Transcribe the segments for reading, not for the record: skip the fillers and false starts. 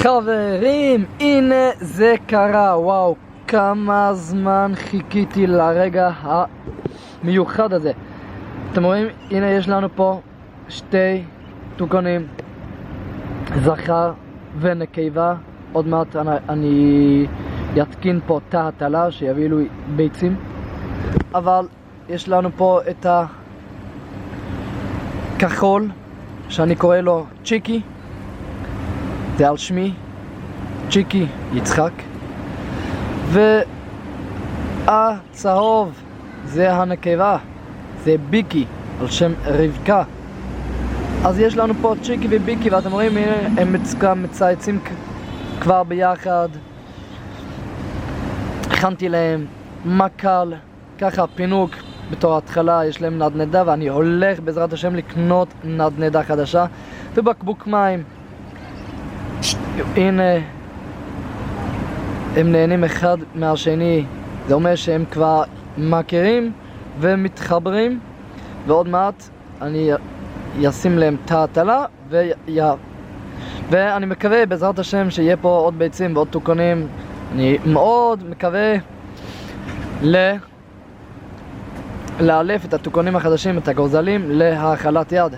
חברים, הנה זה קרה, וואו, כמה זמן חיכיתי לרגע המיוחד הזה. אתם רואים, הנה יש לנו פה שתי תוקונים, זכר ונקבה. עוד מעט אני יתקין פה תא הטלה שיביא לי ביצים, אבל יש לנו פה את הכחול שאני קורא לו צ'יקי, זה על שמי, צ'יקי יצחק, והצהוב זה הנקבה, זה ביקי על שם רבקה. אז יש לנו פה צ'יקי וביקי, ואתם רואים הנה הם מצייצים כבר ביחד. הכנתי להם מקל, ככה פינוק בתור התחלה, יש להם נדנדה, ואני הולך בעזרת השם לקנות נדנדה חדשה ובקבוק מים. הנה הם נהנים אחד מהשני, זה אומר שהם כבר מכירים ומתחברים, ועוד מעט אני אשים להם תא הטלה ואני מקווה בעזרת השם שיהיה פה עוד ביצים ועוד תוקונים. אני מאוד מקווה לאלף את התוקונים החדשים, את הגוזלים, להאכלת יד.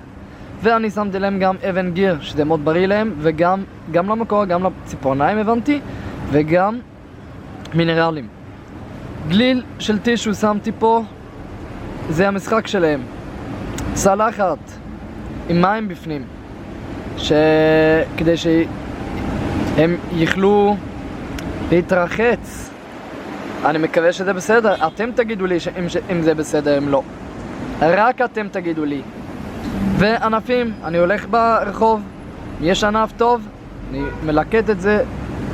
ואני שמתי להם גם אבן גיר, שזה מאוד בריא להם, וגם למקור, גם לציפורניים הבנתי, וגם מינרלים. גליל של טישו שמתי פה, זה המשחק שלהם. צלחת עם מים בפנים, כדי שהם יוכלו להתרחץ. אני מקווה שזה בסדר, אתם תגידו לי אם זה בסדר, אם לא. רק אתם תגידו לי. וענפים, אני הולך ברחוב, יש ענף טוב, אני מלקט את זה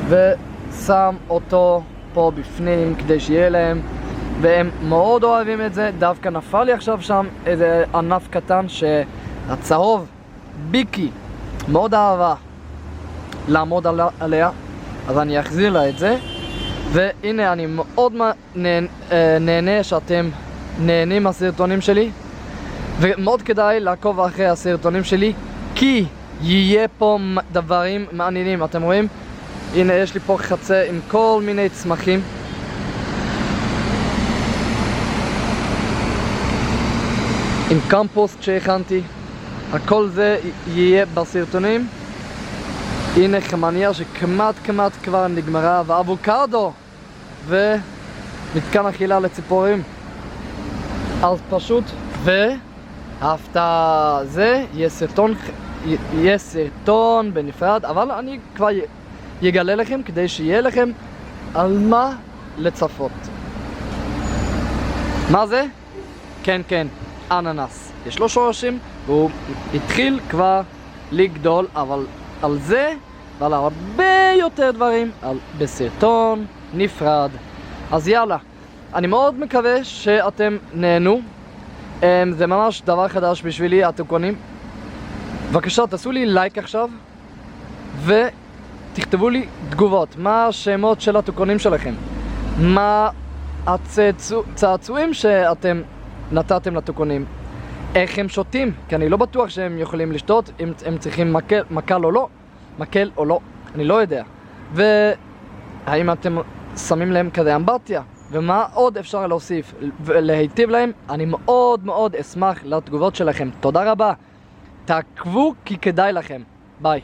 ושם אותו פה בפנים כדי שיהיה להם, והם מאוד אוהבים את זה. דווקא נפל לי עכשיו שם איזה ענף קטן שהצהוב, ביקי, מאוד אהבה לעמוד עליה, אז אני אחזיר לה את זה. והנה אני מאוד נהנה שאתם נהנים מהסרטונים שלי, ומאוד כדאי לעקוב אחרי הסרטונים שלי, כי יהיה פה דברים מעניינים. אתם רואים? הנה יש לי פה חצה עם כל מיני צמחים, עם קמפוסט שהכנתי, הכל זה יהיה בסרטונים. הנה חמניה שכמעט כבר נגמרה, ואבוקדו ומתקן אכילה לציפורים. אז פשוט, וההפתעה זה יהיה סרטון בנפרד, אבל אני כבר יגלה לכם כדי שיהיה לכם על מה לצפות. מה זה? כן, אננס. יש לו שורשים והוא התחיל כבר לגדול, אבל על זה ועל הרבה יותר דברים בסרטון נפרד. אז יאללה, אני מאוד מקווה שאתם נהנו. זה ממש דבר חדש בשבילי, התוקונים. בבקשה תעשו לי לייק עכשיו ותכתבו לי תגובות, מה השמות של התוקונים שלכם, מה הצעצועים שאתם נתתם לתוקונים, איך הם שותים, כי אני לא בטוח שהם יכולים לשתות, אם הם צריכים מקל או לא, אני לא יודע. והאם אתם שמים להם כזה אמבטיה, ומה עוד אפשר להוסיף ולהיטיב להם. אני מאוד אשמח לתגובות שלכם. תודה רבה, תעקבו כי כדאי לכם. ביי.